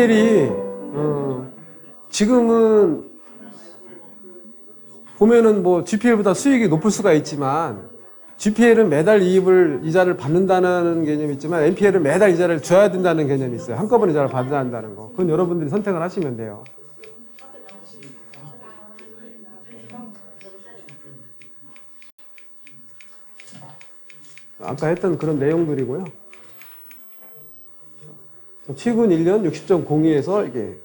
GPL이 지금은 보면은 뭐 GPL보다 수익이 높을 수가 있지만 GPL은 매달 이자를 받는다는 개념이 있지만 NPL은 매달 이자를 줘야 된다는 개념이 있어요. 한꺼번에 이자를 받아야 한다는 거. 그건 여러분들이 선택을 하시면 돼요. 아까 했던 그런 내용들이고요. 최근 1년 60.02에서 이게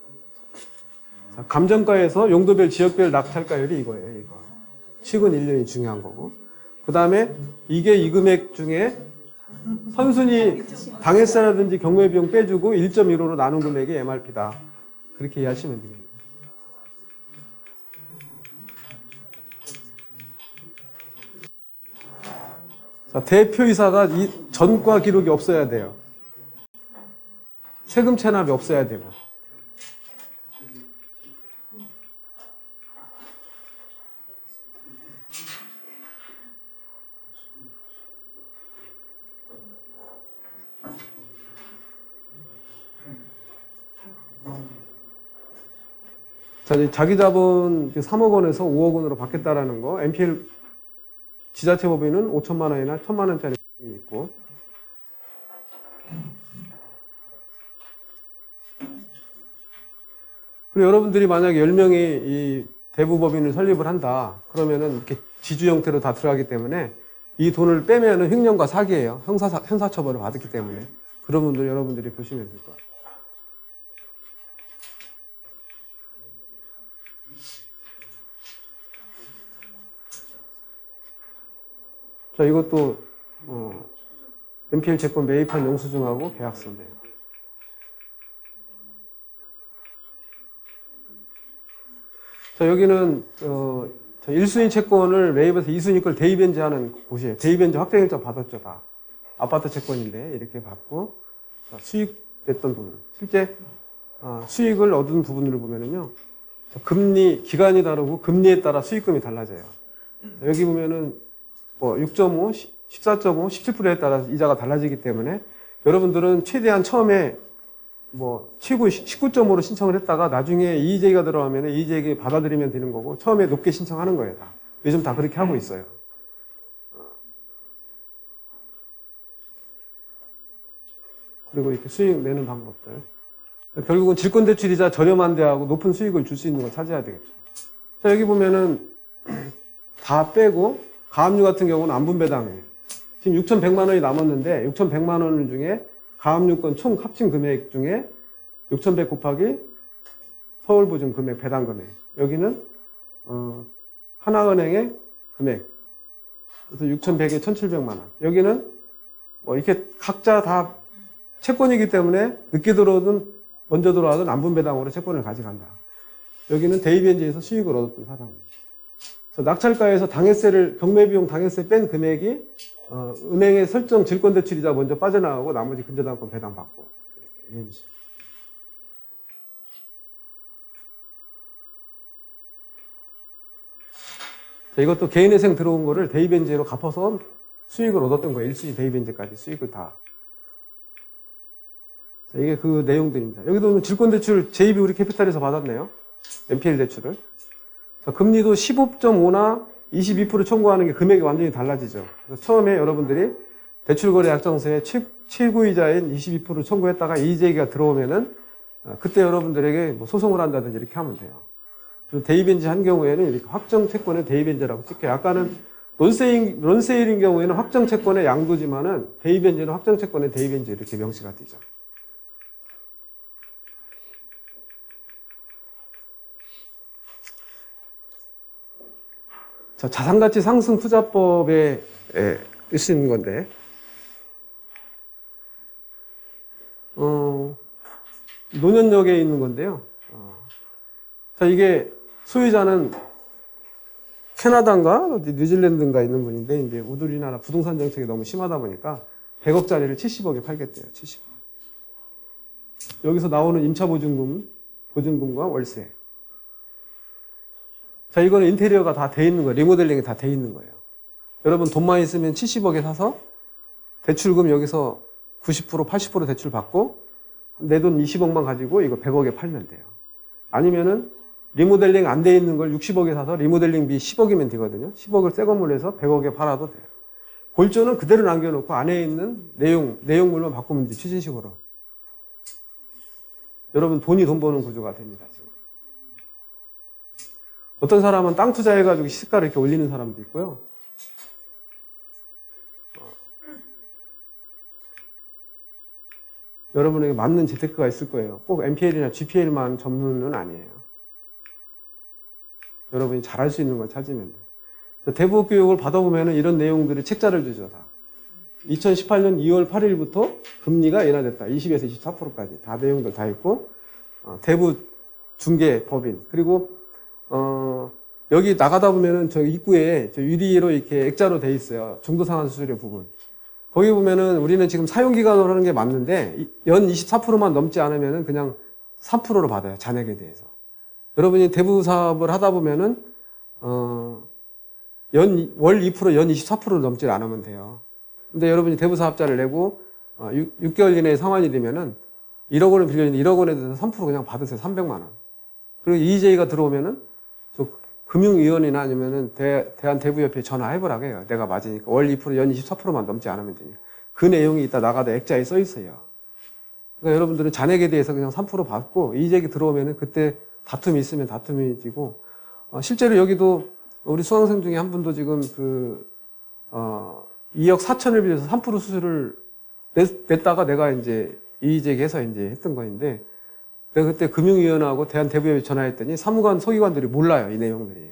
감정가에서 용도별 지역별 낙찰가율이 이거예요. 이거. 최근 1년이 중요한 거고. 그 다음에 이게 이 금액 중에 선순위 당해세라든지 경매비용 빼주고 1.15로 나눈 금액이 MRP다. 그렇게 이해하시면 됩니다. 자, 대표이사가 전과 기록이 없어야 돼요. 세금 체납이 없어야 되고. 자, 자기 자본 3억 원에서 5억 원으로 받겠다라는 거, NPL 지자체 법인은 5천만 원이나 1천만 원짜리 있고. 그리고 여러분들이 만약에 10명이 이 대부법인을 설립을 한다. 그러면은 이렇게 지주 형태로 다 들어가기 때문에 이 돈을 빼면은 횡령과 사기예요. 형사처벌을 받았기 때문에. 그런 분들 여러분들이 보시면 될 거예요. 자, 이것도 NPL 채권 매입한 영수증하고 계약서인데요. 자, 여기는 1순위 채권을 매입해서 2순위 걸 대입변제하는 곳이에요. 대입변제 확정일자 받았죠, 다. 아파트 채권인데 이렇게 받고 수익됐던 부분. 실제 수익을 얻은 부분을 보면은요. 금리 기간이 다르고 금리에 따라 수익금이 달라져요. 여기 보면은 6.5, 14.5, 17%에 따라 이자가 달라지기 때문에 여러분들은 최대한 처음에 최고 19.5로 신청을 했다가 나중에 이의제기가 들어가면 이의제기 받아들이면 되는 거고 처음에 높게 신청하는 거예요, 다. 요즘 다 그렇게 하고 있어요. 그리고 이렇게 수익 내는 방법들. 결국은 질권대출이자 저렴한 데하고 높은 수익을 줄 수 있는 걸 찾아야 되겠죠. 자, 여기 보면은 다 빼고 가압류 같은 경우는 안분배당이에요. 지금 6,100만 원이 남았는데 6,100만 원 중에 가압류권 총 합친 금액 중에 6,100 곱하기 서울보증 금액 배당 금액. 여기는 하나은행의 금액. 그래서 6,100에 1,700만 원. 여기는 이렇게 각자 다 채권이기 때문에 늦게 들어오든 먼저 들어와든 안분배당으로 채권을 가져간다. 여기는 대입변제에서 수익을 얻었던 사람입니다. 낙찰가에서 당해세를 경매비용 당해세 뺀 금액이 은행의 설정 질권대출이자 먼저 빠져나가고 나머지 근저당권 배당받고 이런 식으로. 자, 이것도 개인회생 들어온 거를 대입변제로 갚아서 수익을 얻었던 거예요. 1순위 대입변제까지 수익을 다. 자, 이게 그 내용들입니다. 여기도 질권대출 제2비 우리 캐피탈에서 받았네요. NPL 대출을. 자, 금리도 15.5나 22% 청구하는 게 금액이 완전히 달라지죠. 그래서 처음에 여러분들이 대출거래 약정서에 최고이자인 22% 청구했다가 이의제기가 들어오면은 그때 여러분들에게 소송을 한다든지 이렇게 하면 돼요. 그리고 대입변제 한 경우에는 이렇게 확정 채권의 대입변제라고 찍혀요. 아까는 론세일인 경우에는 확정 채권의 양도지만은 대입변제는 확정 채권의 대입변제 이렇게 명시가 되죠. 자, 자산가치 상승 투자법에 쓰는 건데, 노년역에 있는 건데요. 자, 이게 소유자는 캐나다인가 뉴질랜드인가 있는 분인데, 이제 우리나라 부동산 정책이 너무 심하다 보니까 100억짜리를 70억에 팔겠대요. 70억. 여기서 나오는 임차보증금과 월세. 자, 이거는 인테리어가 다 돼 있는 거예요. 리모델링이 다 돼 있는 거예요. 여러분 돈만 있으면 70억에 사서 대출금 여기서 90%, 80% 대출 받고 내 돈 20억만 가지고 이거 100억에 팔면 돼요. 아니면은 리모델링 안 돼 있는 걸 60억에 사서 리모델링비 10억이면 되거든요. 10억을 새 건물로 해서 100억에 팔아도 돼요. 골조는 그대로 남겨놓고 안에 있는 내용물만 바꾸면 돼, 추진식으로. 여러분 돈이 돈 버는 구조가 됩니다, 지금. 어떤 사람은 땅 투자해가지고 시가를 이렇게 올리는 사람도 있고요. 여러분에게 맞는 재테크가 있을 거예요. 꼭 NPL이나 GPL만 전문은 아니에요. 여러분이 잘할 수 있는 걸 찾으면 돼요. 대부업 교육을 받아보면 이런 내용들이 책자를 주죠, 다. 2018년 2월 8일부터 금리가 인하됐다. 20에서 24%까지. 다 내용들 다 있고, 대부 중개 법인. 그리고, 여기 나가다 보면은 저 입구에 저 유리로 이렇게 액자로 돼 있어요. 중도상환 수수료 부분. 거기 보면은 우리는 지금 사용기간으로 하는 게 맞는데, 연 24%만 넘지 않으면은 그냥 3%로 받아요. 잔액에 대해서. 여러분이 대부 사업을 하다 보면은, 월 2%, 연 24%를 넘지 않으면 돼요. 근데 여러분이 대부 사업자를 내고, 6개월 이내에 상환이 되면은, 1억 원을 빌려주는데 1억 원에 대해서 3% 그냥 받으세요. 300만 원. 그리고 EJ가 들어오면은, 저 금융위원회나 아니면은 대한대부협회에 전화해보라고 해요. 내가 맞으니까. 월 2%, 연 24%만 넘지 않으면 되니까. 그 내용이 이따 나가다 액자에 써 있어요. 그러니까 여러분들은 잔액에 대해서 그냥 3% 받고, EJ가 들어오면은 그때 다툼이 있으면 다툼이 지고, 실제로 여기도 우리 수강생 중에 한 분도 지금 2억 4천을 빌려서 3% 수수료를 냈다가 내가 이제 이의제기해서 이제 했던 거인데, 내가 그때 금융위원회하고 대한대부협회에 전화했더니 사무관, 서기관들이 몰라요, 이 내용들이.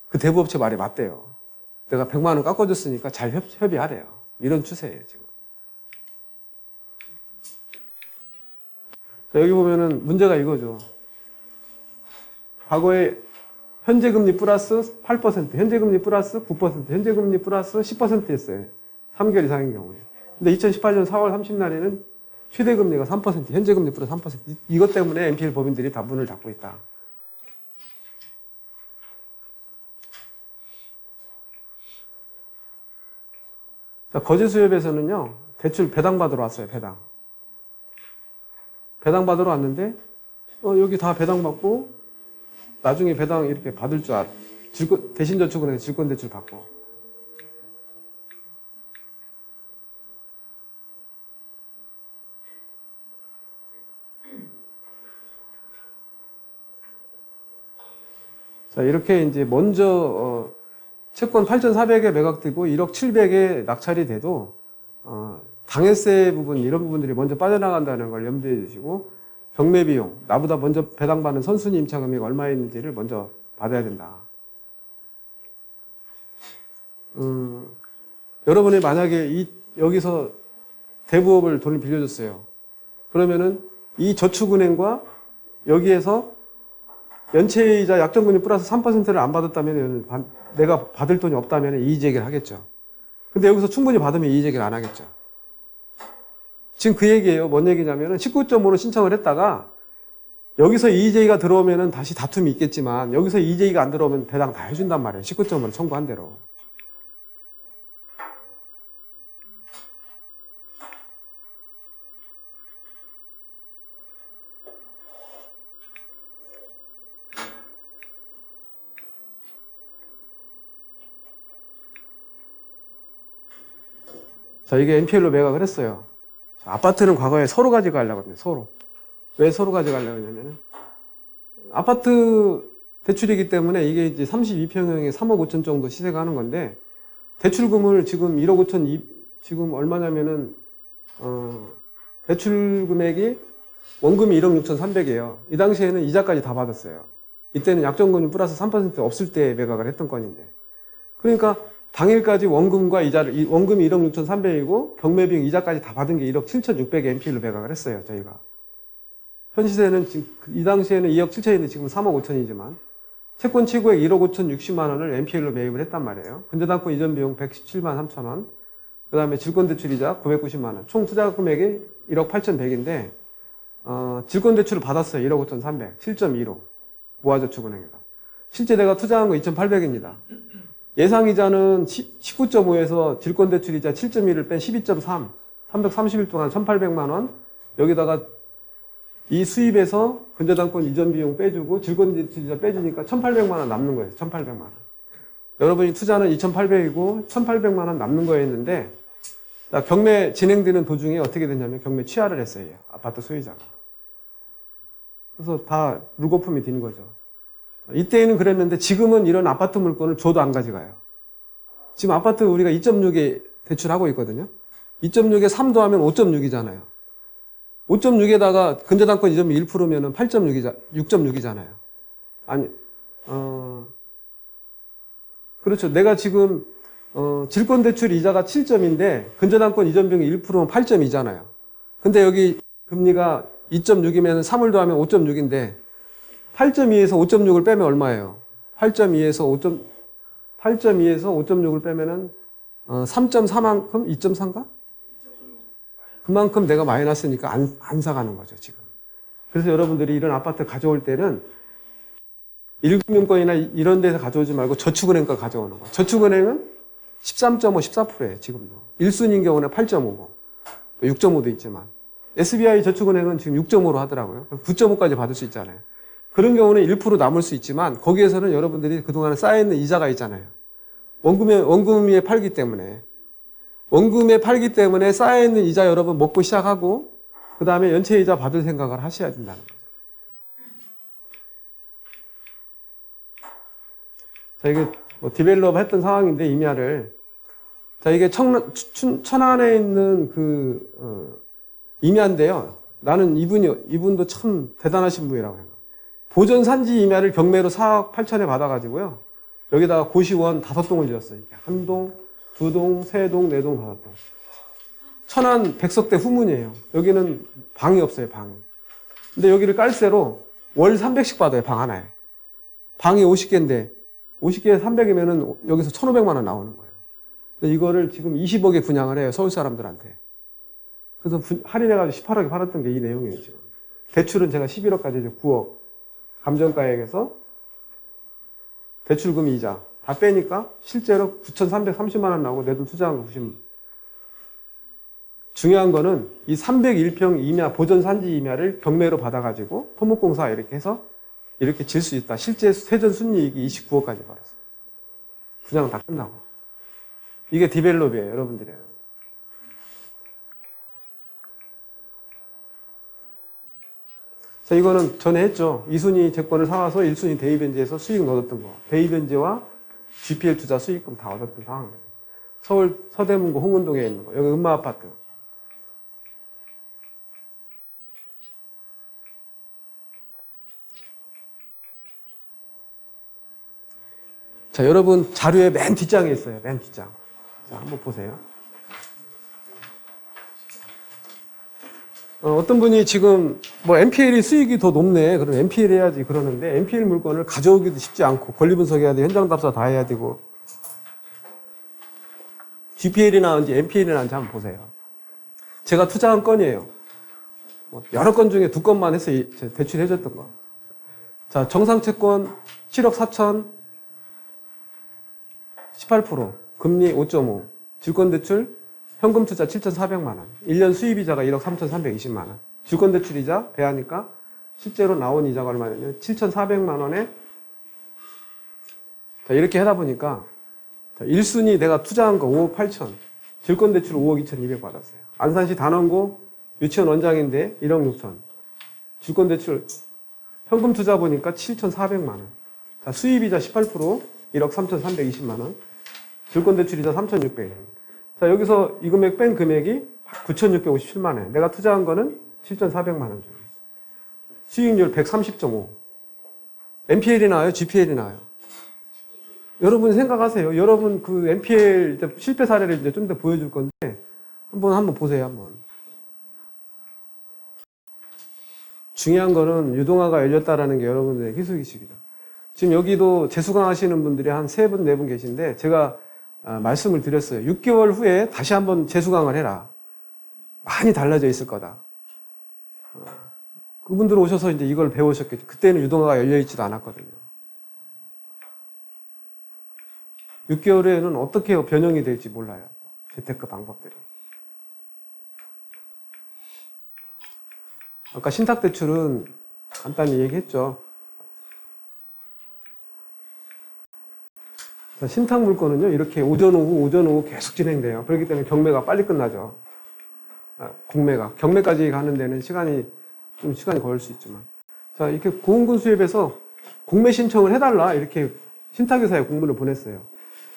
그 대부업체 말이 맞대요. 내가 100만 원 깎아줬으니까 잘 협의하래요. 이런 추세예요, 지금. 자, 여기 보면은 문제가 이거죠. 과거에 현재금리 플러스 8%, 현재금리 플러스 9%, 현재금리 플러스 10%였어요. 3개월 이상인 경우에. 근데 2018년 4월 30날에는 최대금리가 3%, 현재금리 플러스 3%. 이것 때문에 NPL 법인들이 다 문을 닫고 있다. 자, 거제수협에서는요, 대출 배당받으러 왔어요, 배당. 배당받으러 왔는데, 여기 다 배당받고, 나중에 배당 이렇게 받을 줄 대신저축은행에 질권대출 받고. 자, 이렇게 이제 먼저, 채권 8,400에 매각되고 1억 700에 낙찰이 돼도, 당해세 부분, 이런 부분들이 먼저 빠져나간다는 걸 염두에 두시고, 경매 비용, 나보다 먼저 배당받는 선순위 임차 금액이 얼마였는지를 먼저 받아야 된다. 여러분이 만약에 여기서 대부업을 돈을 빌려줬어요. 그러면은 이 저축은행과 여기에서 연체이자 약정금리 플러스 3%를 안 받았다면 내가 받을 돈이 없다면 이의제기를 하겠죠. 근데 여기서 충분히 받으면 이의제기를 안 하겠죠. 지금 그 얘기예요. 뭔 얘기냐면은 19.5로 신청을 했다가 여기서 이의제기가 들어오면은 다시 다툼이 있겠지만 여기서 이의제기가 안 들어오면 배당 다 해준단 말이에요. 19.5로 청구한 대로. 자, 이게 NPL로 매각을 했어요. 아파트는 과거에 서로 가져가려고 했는데, 서로. 왜 서로 가져가려고 했냐면은, 아파트 대출이기 때문에 이게 이제 32평형에 3억 5천 정도 시세가 하는 건데, 대출금을 지금 1억 5천, 지금 얼마냐면은, 대출 금액이 원금이 1억 6천 3백이에요. 이 당시에는 이자까지 다 받았어요. 이때는 약정금리 플러스 3% 없을 때 매각을 했던 건인데. 그러니까, 당일까지 원금과 이자를, 원금이 1억 6천 3백이고, 경매비용 이자까지 다 받은 게 1억 7천 6백에 NPL로 매각을 했어요, 저희가. 현 시세는 지금, 이 당시에는 2억 7천인데 지금 3억 5천이지만, 채권 최고액 1억 5천 60만 원을 NPL로 매입을 했단 말이에요. 근저당권 이전 비용 117만 3천 원, 그 다음에 질권대출이자 990만 원, 총 투자 금액이 1억 8천 100인데, 질권대출을 받았어요, 1억 5천 3백, 7.25. 모아저축은행에서. 실제 내가 투자한 거 2,800입니다. 예상이자는 19.5에서 질권대출이자 7.1을 뺀 12.3, 330일 동안 1,800만 원, 여기다가 이 수입에서 근저당권 이전 비용 빼주고 질권대출이자 빼주니까 1,800만 원 남는 거예요. 1,800만 원. 여러분이 투자는 2,800이고 1,800만 원 남는 거였는데 경매 진행되는 도중에 어떻게 됐냐면 경매 취하를 했어요. 아파트 소유자가. 그래서 다 물거품이 된 거죠. 이때는 그랬는데 지금은 이런 아파트 물건을 줘도 안 가져가요. 지금 아파트 우리가 2.6에 대출하고 있거든요. 2.6에 3 더하면 5.6이잖아요. 5.6에다가 근저당권 이점이 1%면은 6.6이잖아요. 아니, 그렇죠. 내가 지금, 질권대출 이자가 7점인데, 근저당권 이점 비용이 1%면 8점이잖아요. 근데 여기 금리가 2.6이면 3을 더하면 5.6인데, 8.2에서 5.6을 빼면 얼마예요? 8.2에서 5.6을 빼면은, 3.4만큼? 2.3가? 그만큼 내가 마이너스니까 안 사가는 거죠, 지금. 그래서 여러분들이 이런 아파트 가져올 때는 1금융권이나 이런 데서 가져오지 말고 저축은행 거 가져오는 거예요. 저축은행은 13.5, 14%예요, 지금도. 1순위인 경우는 8.5고, 6.5도 있지만. SBI 저축은행은 지금 6.5로 하더라고요. 9.5까지 받을 수 있잖아요. 그런 경우는 1% 남을 수 있지만, 거기에서는 여러분들이 그동안에 쌓여있는 이자가 있잖아요. 원금에 팔기 때문에. 원금에 팔기 때문에 쌓여있는 이자 여러분 먹고 시작하고 그 다음에 연체이자 받을 생각을 하셔야 된다는 거죠. 자, 이게 뭐 디벨롭 했던 상황인데 임야를 자, 이게 천안에 있는 임야인데요. 나는 이분도 참 대단하신 분이라고 해요. 보전 산지 임야를 경매로 4억 8천에 받아가지고요. 여기다가 고시원 5동을 지었어요. 한 동, 2동, 3동, 4동, 5동. 천안 백석대 후문이에요. 여기는 방이 없어요, 방이. 근데 여기를 깔세로 월 300씩 받아요, 방 하나에. 방이 50개인데, 50개에 300이면은 여기서 1,500만 원 나오는 거예요. 근데 이거를 지금 20억에 분양을 해요, 서울 사람들한테. 그래서 할인해가지고 18억에 팔았던 게 이 내용이에요, 지금. 대출은 제가 11억까지 이제 9억. 감정가액에서 대출금 이자. 다 빼니까 실제로 9,330만 원 나오고 내 돈 투자한 거 90만 원. 중요한 거는 이 301평 임야, 보전 산지 임야를 경매로 받아가지고 토목공사 이렇게 해서 이렇게 질 수 있다. 실제 세전 순이익이 29억까지 벌었어요. 분양은 다 끝나고. 이게 디벨롭이에요, 여러분들이. 자, 이거는 전에 했죠. 2순위 채권을 사와서 1순위 대입변제에서 수익 얻었던 거. 대입변제와 GPL 투자 수익금 다 얻었던 상황입니다. 서울 서대문구 홍은동에 있는 거. 여기 음마아파트. 자, 여러분 자료의 맨 뒷장에 있어요. 맨 뒷장. 자, 한번 보세요. 어떤 분이 지금 뭐 NPL이 수익이 더 높네. 그럼 NPL 해야지 그러는데 NPL 물건을 가져오기도 쉽지 않고 권리 분석해야 돼. 현장 답사 다 해야 되고. GPL이 나은지 NPL이 나은지 한번 보세요. 제가 투자한 건이에요. 여러 건 중에 2건만 해서 대출해줬던 거. 자, 정상채권 7억 4천 18%, 금리 5.5, 질권대출 현금 투자 7,400만 원, 1년 수입이자가 1억 3,320만 원, 질권대출이자 배하니까 실제로 나온 이자가 얼마냐면 7,400만 원에 자, 이렇게 하다 보니까 자, 1순위 내가 투자한 거 5억 8천, 질권대출 5억 2,200 받았어요. 안산시 단원고 유치원 원장인데 1억 6천, 질권대출 현금 투자 보니까 7,400만 원, 자, 수입이자 18% 1억 3,320만 원, 질권대출이자 3,600원. 자, 여기서 이 금액 뺀 금액이 9,657만 원. 내가 투자한 거는 7,400만 원 중에. 수익률 130.5. NPL이 나와요? GPL이 나와요? 여러분 생각하세요. 여러분 그 NPL 이제 실패 사례를 이제 좀 더 보여줄 건데, 한번 보세요, 한번. 중요한 거는 유동화가 열렸다라는 게 여러분들의 희소의식이죠. 지금 여기도 재수강 하시는 분들이 한 3분, 4분 계신데, 제가 말씀을 드렸어요. 6개월 후에 다시 한번 재수강을 해라. 많이 달라져 있을 거다. 그분들 오셔서 이제 이걸 배우셨겠죠. 그때는 유동화가 열려있지도 않았거든요. 6개월 후에는 어떻게 변형이 될지 몰라요. 재테크 방법들이. 아까 신탁대출은 간단히 얘기했죠. 자, 신탁물건은요, 이렇게 오전, 오후 계속 진행돼요. 그렇기 때문에 경매가 빨리 끝나죠. 공매가. 경매까지 가는 데는 시간이 걸릴 수 있지만. 자, 이렇게 고은군 수협에서 공매 신청을 해달라. 이렇게 신탁회사에 공문을 보냈어요.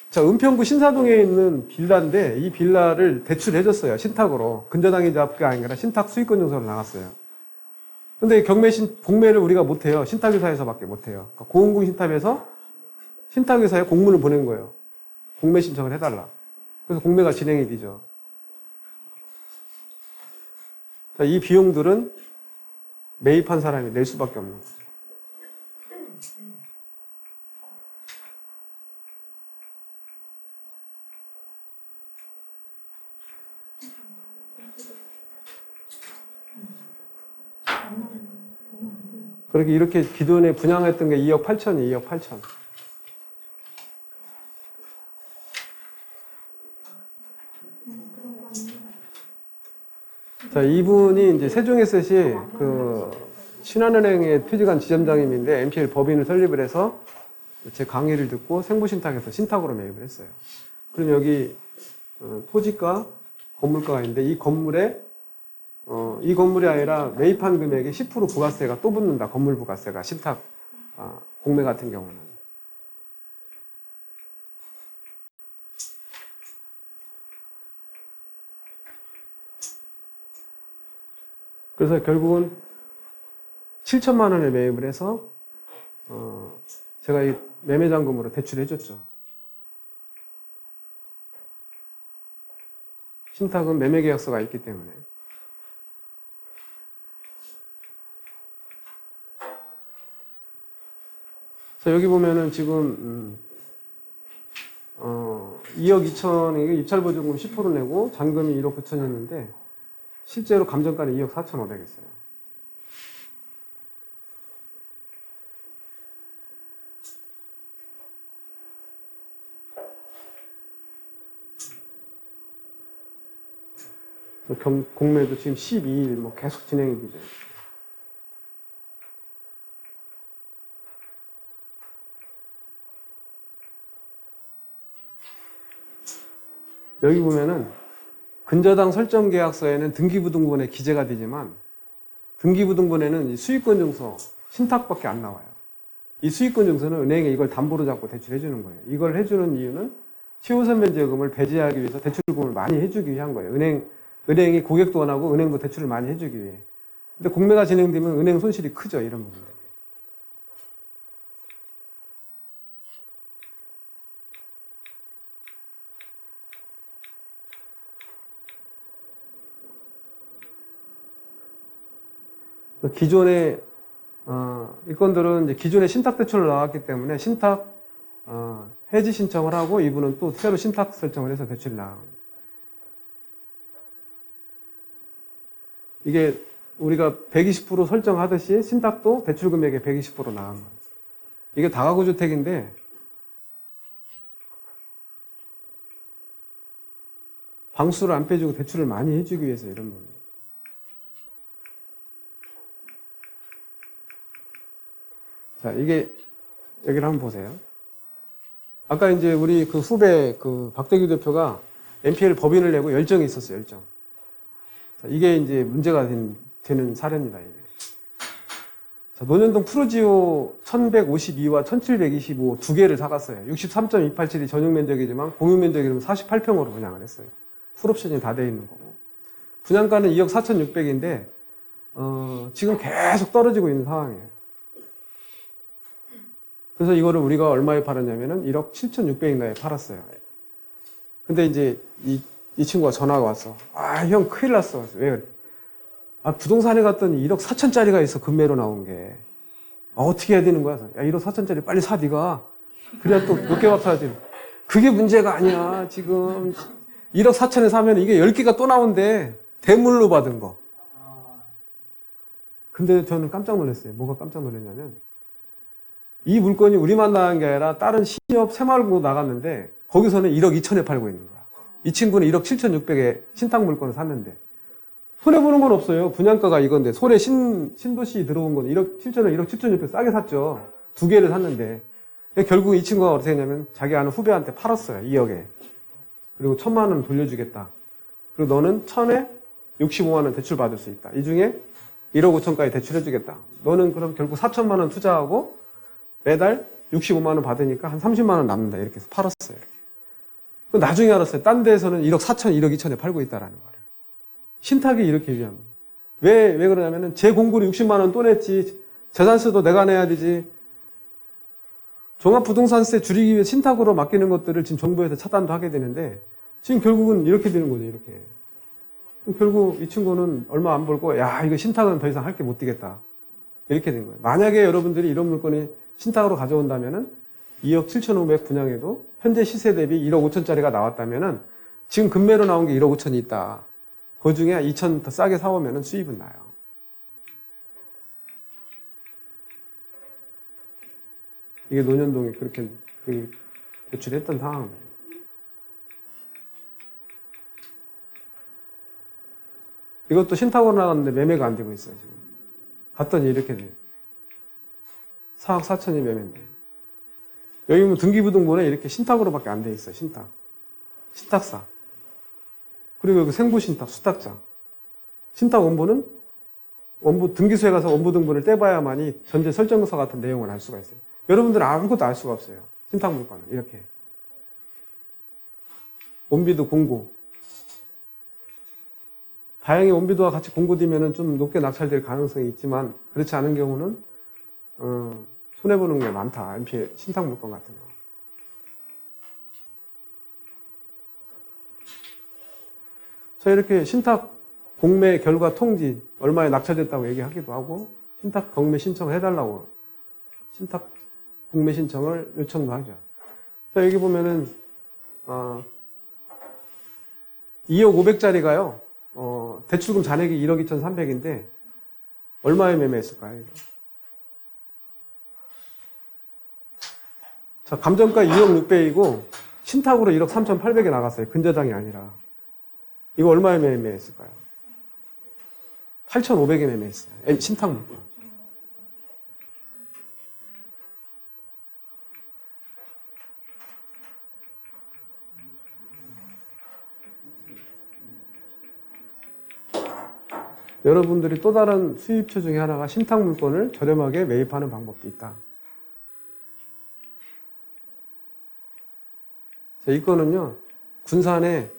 자, 은평구 신사동에 있는 빌라인데, 이 빌라를 대출해줬어요. 신탁으로. 근저당이자가 아니라 신탁 수익권 증서로 나갔어요. 근데 공매를 우리가 못해요. 신탁회사에서밖에 못해요. 그러니까 고은군 신탁에서 신탁회사에 공문을 보낸 거예요. 공매 신청을 해달라. 그래서 공매가 진행이 되죠. 자, 이 비용들은 매입한 사람이 낼 수밖에 없는 거죠. 그렇게 이렇게 기존에 분양했던 게 2억 8천이 2억 8천. 자, 이분이 이제 세종에셋이 그 신한은행의 퇴직한 지점장님인데 NPL 법인을 설립을 해서 제 강의를 듣고 생보신탁에서 신탁으로 매입을 했어요. 그럼 여기 토지가 건물가가 있는데 이 건물이 아니라 매입한 금액에 10% 부가세가 또 붙는다. 건물 부가세가 신탁 공매 같은 경우는. 그래서 결국은 7천만 원에 매입을 해서 제가 이 매매잔금으로 대출해 줬죠. 신탁은 매매계약서가 있기 때문에. 자, 여기 보면은 지금 2억 2천이 입찰보증금 10% 내고 잔금이 1억 9천이었는데 실제로 감정가는 2억 4천5백 했어요. 공매도 지금 12일 뭐 계속 진행이 되죠. 여기 보면은 근저당 설정 계약서에는 등기부등본에 기재가 되지만 등기부등본에는 이 수익권 증서 신탁밖에 안 나와요. 이 수익권 증서는 은행에 이걸 담보로 잡고 대출해 주는 거예요. 이걸 해주는 이유는 취우선변제금을 배제하기 위해서 대출금을 많이 해주기 위한 거예요. 은행이 고객도 원하고 은행도 대출을 많이 해주기 위해. 근데 공매가 진행되면 은행 손실이 크죠. 이런 부분들. 기존에 이 건들은 이제 기존에 신탁 대출로 나왔기 때문에 신탁 해지 신청을 하고 이분은 또 새로 신탁 설정을 해서 대출이 나옵니다. 이게 우리가 120% 설정하듯이 신탁도 대출 금액의 120% 나간 거예요. 이게 다가구 주택인데 방수를 안 빼주고 대출을 많이 해주기 위해서 이런 겁니다. 자, 이게 여기를 한번 보세요. 아까 이제 우리 그 후배 그 박대규 대표가 NPL 법인을 내고 열정이 있었어요. 열정. 자, 이게 이제 문제가 되는 사례입니다. 이게. 자, 논현동 푸르지오 1152와 1725 두 개를 사갔어요. 63.287이 전용 면적이지만 공유 면적이 48평으로 분양을 했어요. 풀옵션이 다 돼 있는 거고. 분양가는 2억 4,600인데 지금 계속 떨어지고 있는 상황이에요. 그래서 이거를 우리가 얼마에 팔았냐면은 1억 7,600인가에 팔았어요. 근데 이제 이 친구가 전화가 왔어. 아, 형 큰일 났어. 왜 그래? 아, 부동산에 갔더니 1억 4천짜리가 있어. 금매로 나온 게. 아, 어떻게 해야 되는 거야? 야, 1억 4천짜리 빨리 사, 네가. 그래야 또 몇 개가 사야지. 그게 문제가 아니야. 지금 1억 4천에 사면 이게 10개가 또 나온대. 대물로 받은 거. 근데 저는 깜짝 놀랐어요. 뭐가 깜짝 놀랐냐면 이 물건이 우리만 나간 게 아니라 다른 신협 새마을고 나갔는데 거기서는 1억 2천에 팔고 있는 거야. 이 친구는 1억 7,600에 신탁 물건을 샀는데 손해보는 건 없어요. 분양가가 이건데, 서울에 신도시 들어온 건 1억 7천원, 1억 7천6백 싸게 샀죠. 두 개를 샀는데. 결국 이 친구가 어떻게 했냐면, 자기 아는 후배한테 팔았어요. 2억에. 그리고 1,000만 원 돌려주겠다. 그리고 너는 1,000에 65만 원 대출 받을 수 있다. 이 중에 1억 5천까지 대출해주겠다. 너는 그럼 결국 4천만 원 투자하고 매달 65만 원 받으니까 한 30만 원 남는다. 이렇게 해서 팔았어요. 이렇게. 나중에 알았어요. 딴 데에서는 1억 4천, 1억 2천에 팔고 있다라는 거를. 신탁이 이렇게 위험. 왜 그러냐면은 제 공구를 60만 원 또 냈지. 재산세도 내가 내야 되지. 종합부동산세 줄이기 위해 신탁으로 맡기는 것들을 지금 정부에서 차단도 하게 되는데 지금 결국은 이렇게 되는 거죠. 이렇게. 결국 이 친구는 얼마 안 벌고 야 이거 신탁은 더 이상 할 게 못 되겠다. 이렇게 된 거예요. 만약에 여러분들이 이런 물건이 신탁으로 가져온다면은 2억 7,500 분양해도 현재 시세 대비 1억 5천짜리가 나왔다면은 지금 금매로 나온 게 1억 5천이 있다. 그 중에 2천 더 싸게 사오면은 수입은 나요. 이게 논현동에 그렇게 대출했던 상황이에요. 이것도 신탁으로 나갔는데 매매가 안 되고 있어요, 지금. 갔더니 이렇게 돼요. 4억 4천이 매매인데. 여기 뭐 등기부등본에 이렇게 신탁으로밖에 안 돼 있어요, 신탁. 신탁사. 그리고 여기 생부신탁, 수탁자. 신탁 원본은 원부 등기소에 가서 원부 등본을 떼봐야만이 전제 설정서 같은 내용을 알 수가 있어요. 여러분들은 아무것도 알 수가 없어요. 신탁 물건은 이렇게. 원비도 공고. 다행히 원비도와 같이 공고되면 좀 높게 낙찰될 가능성이 있지만 그렇지 않은 경우는 손해보는 게 많다. NPL 신탁 물건 같은 경우. 자, 이렇게 신탁 공매 결과 통지 얼마에 낙찰됐다고 얘기하기도 하고 신탁 경매 신청을 해달라고 신탁 공매 신청을 요청도 하죠. 자, 여기 보면은 2억 500짜리가요. 대출금 잔액이 1억 2,300인데 얼마에 매매했을까요? 이거? 자, 감정가 2억 600이고 신탁으로 1억 3,800에 나갔어요. 근저당이 아니라. 이거 얼마에 매매했을까요? 8,500에 매매했어요. 신탁 물건. 여러분들이 또 다른 수입처 중에 하나가 신탁 물건을 저렴하게 매입하는 방법도 있다. 자, 이거는요, 군산에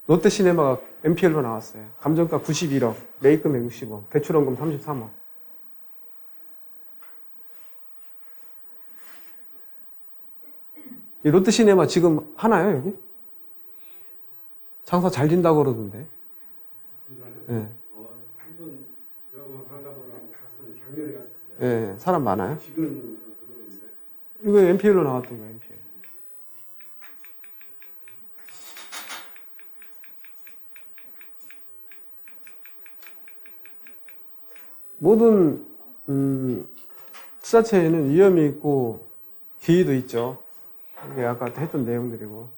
롯데시네마가 NPL로 나왔어요. 감정가 91억, 매입금액 60억, 대출원금 33억. 이 롯데시네마 지금 하나요, 여기? 장사 잘 진다고 그러던데. 예. 예, 사람 많아요? 이거 NPL로 나왔던 거예요, NPL. 모든 투자처에는 위험이 있고 기회도 있죠. 이게 아까 했던 내용들이고.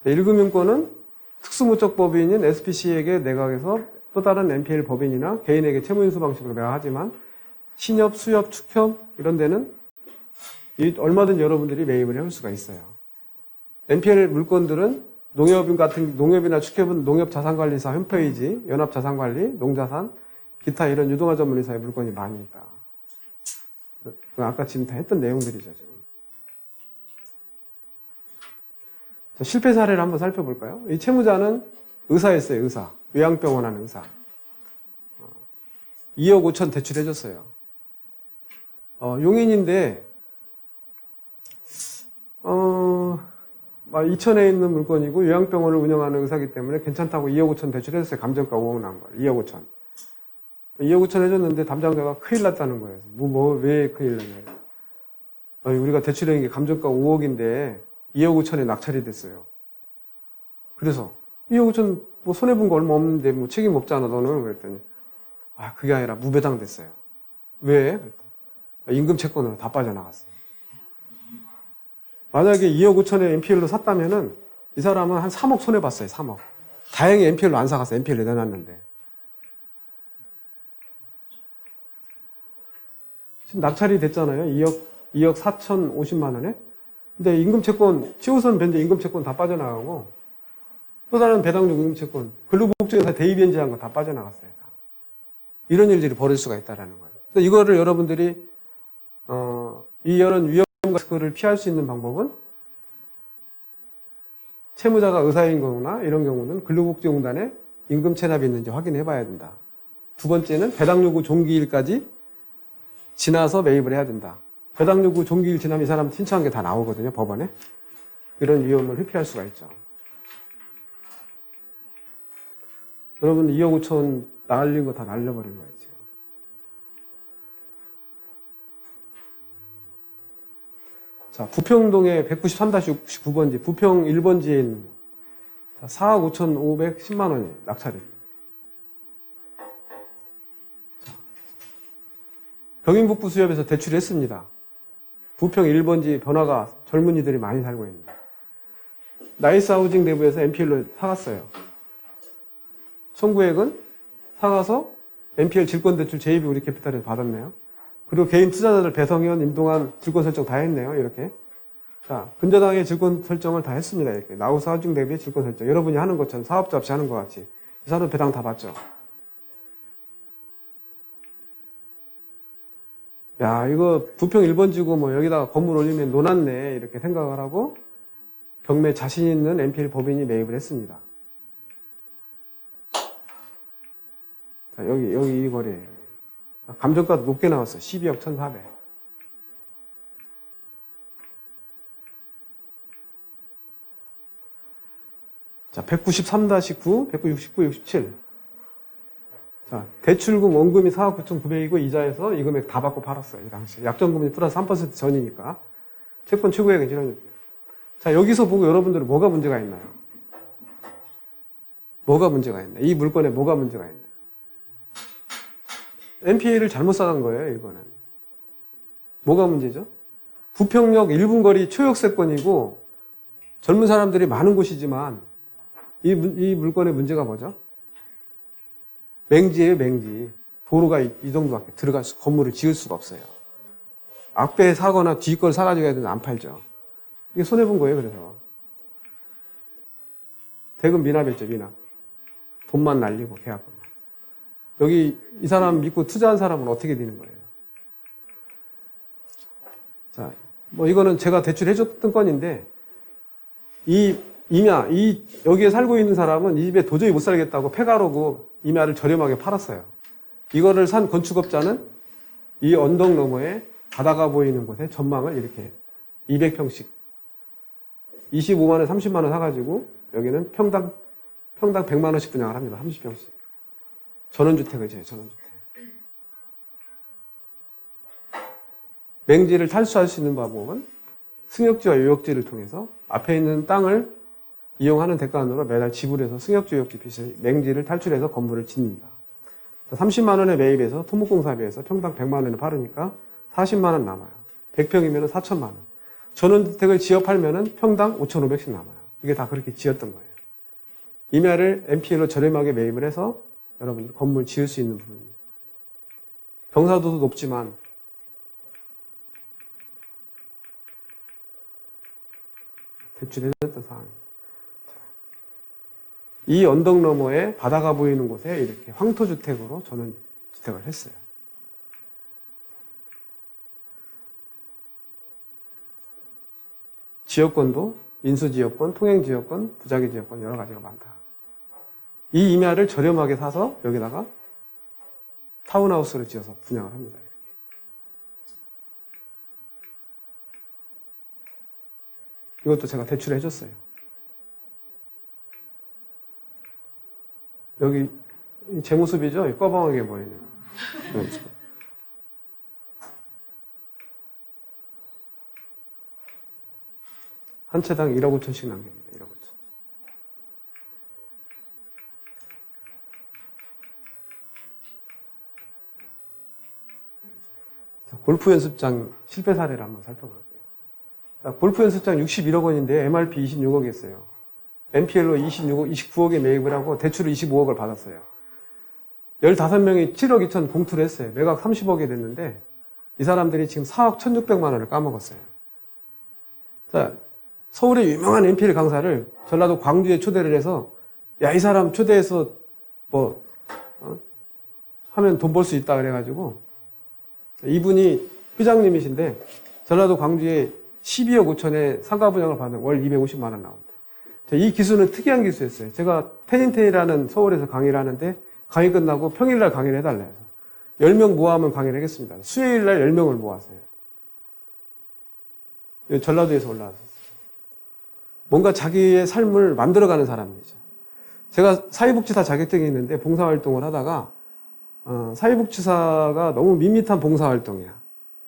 1금융권은 특수무적법인인 SPC에게 매각해서 또 다른 NPL 법인이나 개인에게 채무인수 방식으로 매각하지만 신협, 수협, 축협 이런 데는 얼마든지 여러분들이 매입을 해올 수가 있어요. NPL 물건들은 농협이나 축협은 농협자산관리사 홈페이지, 연합자산관리, 농자산, 기타 이런 유동화 전문회사의 물건이 많이 있다. 아까 지금 다 했던 내용들이죠, 지금. 자, 실패 사례를 한번 살펴볼까요? 이 채무자는 의사였어요, 의사. 요양병원 하는 의사. 2억 5천 대출해줬어요. 용인인데, 2천에 있는 물건이고 요양병원을 운영하는 의사이기 때문에 괜찮다고 2억 5천 대출해줬어요. 감정가 5억 나온 거예요. 2억 5천. 2억 5천 해줬는데 담당자가 큰일 났다는 거예요. 왜 큰일 났냐고. 우리가 대출한 게 감정가 5억인데 2억 5천에 낙찰이 됐어요. 그래서 2억 5천 뭐 손해본 거 얼마 없는데 뭐 책임 없잖아 너는. 그랬더니 그게 아니라 무배당 됐어요. 왜? 임금 채권으로 다 빠져나갔어요. 만약에 2억 5천에 NPL로 샀다면은 이 사람은 한 3억 손해봤어요. 3억. 다행히 NPL로 안 사갔어요. NPL에 내놨는데. 지금 낙찰이 됐잖아요. 2억 4,050만 원에. 근데 임금채권, 치우선 변제 임금채권 다 빠져나가고, 또 다른 배당금 임금채권, 근로복지회사 대입연제한 거 다 빠져나갔어요. 다. 이런 일들이 벌어질 수가 있다는 거예요. 그래서 이거를 여러분들이, 이런 위험을 피할 수 있는 방법은 채무자가 의사인 경우나 이런 경우는 근로복지공단에 임금 체납이 있는지 확인해 봐야 된다. 두 번째는 배당요구 종기일까지 지나서 매입을 해야 된다. 배당요구 종기일 지나면 이 사람 신청한 게 다 나오거든요, 법원에. 이런 위험을 회피할 수가 있죠. 여러분 2억 5천 날린 거 다 날려버린 거예요, 지금. 자, 부평동의 193-69번지, 부평 1번지인 4억 5,510만 원이 낙찰이. 병인북부 수협에서 대출을 했습니다. 부평 1번지 변화가 젊은이들이 많이 살고 있습니다. 나이스 하우징 내부에서 NPL로 사갔어요. 청구액은 사가서 NPL 질권대출 제2비 우리 캐피탈에서 받았네요. 그리고 개인 투자자들 배성현, 임동환 질권 설정 다 했네요. 이렇게. 자, 근저당의 질권 설정을 다 했습니다. 이렇게. 나우스 하우징 대비의 질권 설정. 여러분이 하는 것처럼 사업자 없이 하는 것 같이. 이 사람 배당 다 받죠. 야, 이거 부평 1번지고 뭐 여기다가 건물 올리면 노났네. 이렇게 생각을 하고 경매 자신 있는 NPL 법인이 매입을 했습니다. 자, 여기 이 거래예요. 감정가도 높게 나왔어요. 12억 1,400. 자, 193-9, 169, 67. 자, 대출금 원금이 4억 9,900이고 이자에서 이 금액 다 받고 팔았어요. 이 당시. 약정금리 플러스 3% 전이니까. 채권 최고액은 이런. 자, 여기서 보고 여러분들은 뭐가 문제가 있나요? 뭐가 문제가 있나요? 이 물건에 뭐가 문제가 있나요? NPL을 잘못 사간 거예요, 이거는. 뭐가 문제죠? 부평역 1분 거리 초역세권이고 젊은 사람들이 많은 곳이지만 이 물건의 문제가 뭐죠? 맹지예요, 맹지. 도로가 이 정도밖에 들어갈 수, 건물을 지을 수가 없어요. 앞에 사거나 뒤 걸 사가지고 해야 되는데 안 팔죠. 이게 손해본 거예요, 그래서. 대금 미납했죠, 미납. 돈만 날리고, 계약금. 여기 이 사람 믿고 투자한 사람은 어떻게 되는 거예요? 자, 뭐 이거는 제가 대출해줬던 건인데, 여기에 살고 있는 사람은 이 집에 도저히 못 살겠다고 폐가로고 임야를 저렴하게 팔았어요. 이거를 산 건축업자는 이 언덕 너머에 바다가 보이는 곳에 전망을 이렇게 200평씩 25만 원, 30만 원 사가지고 여기는 평당 100만 원씩 분양을 합니다. 30평씩. 전원주택을 지어요, 전원주택. 맹지를 탈수할 수 있는 방법은 승역지와 요역지를 통해서 앞에 있는 땅을 이용하는 대가로 매달 지불해서 승역지, 요역지 빚을 맹지를 탈출해서 건물을 짓는다. 30만 원에 매입해서 토목공사비에서 평당 100만 원에 팔으니까 40만 원 남아요. 100평이면 4천만 원. 전원주택을 지어 팔면 평당 5,500씩 남아요. 이게 다 그렇게 지었던 거예요. 임야를 NPL로 저렴하게 매입을 해서 여러분들 건물 지을 수 있는 부분입니다. 경사도도 높지만 대출해줬던 상황입니다. 이 언덕 너머에 바다가 보이는 곳에 이렇게 황토주택으로 저는 주택을 했어요. 지역권도 인수지역권, 통행지역권, 부자기지역권 여러 가지가 많다. 이 임야를 저렴하게 사서 여기다가 타운하우스를 지어서 분양을 합니다. 이것도 제가 대출을 해줬어요. 여기 제 모습이죠? 꺼벙하게 보이는. 한 채당 1억 5천씩 남깁니다. 1억 5천. 자, 골프 연습장 실패 사례를 한번 살펴볼게요. 자, 골프 연습장 61억 원인데 MRP 26억이었어요. NPL로 29억에 매입을 하고 대출을 25억을 받았어요. 15명이 7억 2천 공투를 했어요. 매각 30억이 됐는데 이 사람들이 지금 4억 1,600만 원을 까먹었어요. 자, 서울의 유명한 NPL 강사를 전라도 광주에 초대를 해서 야, 이 사람 초대해서 하면 돈 벌 수 있다 그래가지고 이분이 회장님이신데 전라도 광주에 12억 5천에 상가 분양을 받는 월 250만 원 나옵니다. 이 기수는 특이한 기수였어요. 제가 테닌테이라는 서울에서 강의를 하는데 강의 끝나고 평일날 강의를 해달라 해서 10명 모아면 강의를 하겠습니다. 수요일날 10명을 모았어요. 전라도에서 올라왔어요. 뭔가 자기의 삶을 만들어가는 사람이죠. 제가 사회복지사 자격증이 있는데 봉사활동을 하다가 사회복지사가 너무 밋밋한 봉사활동이야.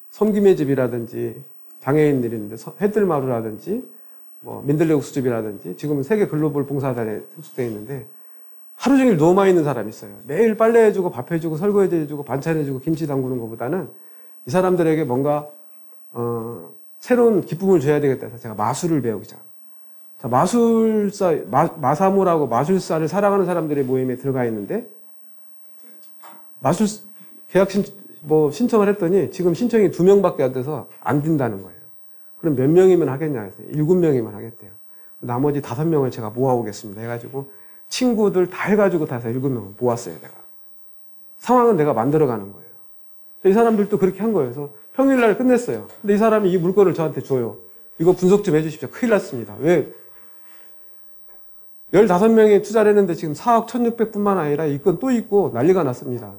섬김의 집이라든지 장애인들이 있는데 해뜰마루라든지 민들레 옥수집이라든지 지금은 세계 글로벌 봉사단에 소속되어 있는데 하루 종일 누워만 있는 사람이 있어요. 매일 빨래해주고 밥해주고 설거지해주고 반찬해주고 김치 담그는 것보다는 이 사람들에게 뭔가 새로운 기쁨을 줘야 되겠다 해서 제가 마술을 배우기 시작합니다. 자, 마술사, 마사무라고 마술사를 사랑하는 사람들의 모임에 들어가 있는데 마술 계약 신청을 했더니 지금 신청이 2명밖에 안 돼서 안 된다는 거예요. 그럼 몇 명이면 하겠냐 했어요. 7명이면 하겠대요. 나머지 5명을 제가 모아오겠습니다 해가지고 친구들 다 해가지고 다 해서 7명을 모았어요, 내가. 상황은 내가 만들어가는 거예요. 이 사람들도 그렇게 한 거예요. 그래서 평일날 끝냈어요. 근데 이 사람이 이 물건을 저한테 줘요. 이거 분석 좀 해주십시오. 큰일 났습니다. 왜? 15명이 투자를 했는데 지금 4억 1,600뿐만 아니라 이 건 또 있고 난리가 났습니다.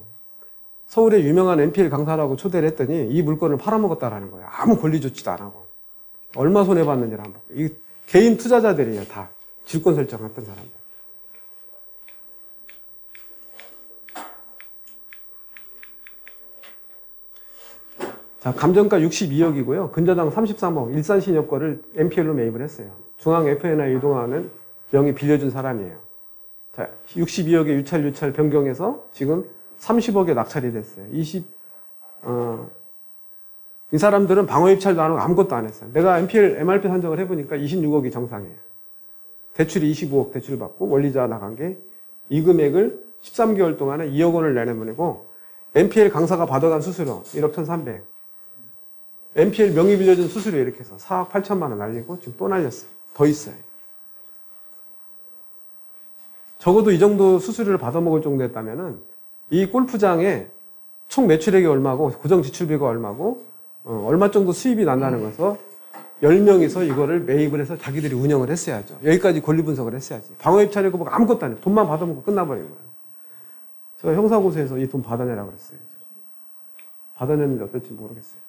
서울의 유명한 NPL 강사라고 초대를 했더니 이 물건을 팔아먹었다라는 거예요. 아무 권리 조치도 안 하고. 얼마 손해봤는지를 한번 볼게요. 이 개인 투자자들이에요, 다. 질권 설정했던 사람들. 자, 감정가 62억이고요. 근저당 33억, 일산신협 거를 NPL로 매입을 했어요. 중앙 FNI 이동하는 명의 빌려준 사람이에요. 자, 62억에 유찰 변경해서 지금 30억에 낙찰이 됐어요. 이 사람들은 방어 입찰도 안 하고 아무것도 안 했어요. 내가 NPL, MRP 산정을 해보니까 26억이 정상이에요. 대출이 25억 대출 받고 원리자 나간 게 이 금액을 13개월 동안에 2억 원을 내내보내고 NPL 강사가 받아간 수수료 1억 1,300. NPL 명의 빌려준 수수료 이렇게 해서 4억 8천만 원 날리고 지금 또 날렸어요. 더 있어요. 적어도 이 정도 수수료를 받아먹을 정도였다면은 이 골프장에 총 매출액이 얼마고 고정 지출비가 얼마고 얼마 정도 수입이 난다는 것을 10명이서 이거를 매입을 해서 자기들이 운영을 했어야죠. 여기까지 권리 분석을 했어야지. 방어입 차리고 뭐 아무것도 안 해요. 돈만 받아먹고 끝나버린 거예요. 제가 형사고소해서 이 돈 받아내라고 그랬어요. 받아냈는데 어떨지 모르겠어요.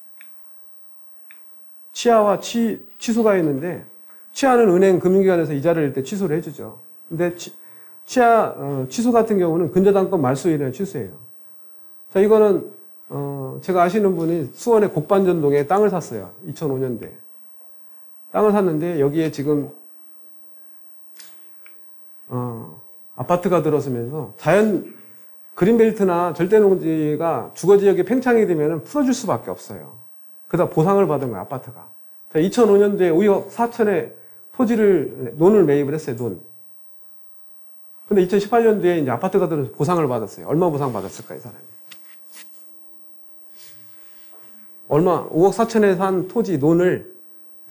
취하와 취소가 있는데 취하는 은행 금융기관에서 이자를 낼 때 취소를 해주죠. 근데 취소 같은 경우는 근저당권 말소일에 취소해요. 자, 이거는 제가 아시는 분이 수원의 곡반전동에 땅을 샀어요. 2005년도에. 땅을 샀는데 여기에 지금 아파트가 들어서면서 자연 그린벨트나 절대농지가 주거지역에 팽창이 되면 풀어줄 수밖에 없어요. 그러다 보상을 받은 거예요, 아파트가. 자, 2005년도에 5억 4천에 논을 매입을 했어요, 논. 근데 2018년도에 이제 아파트가 들어서 보상을 받았어요. 얼마 보상 받았을까, 이 사람이? 5억 4천에 산 토지, 논을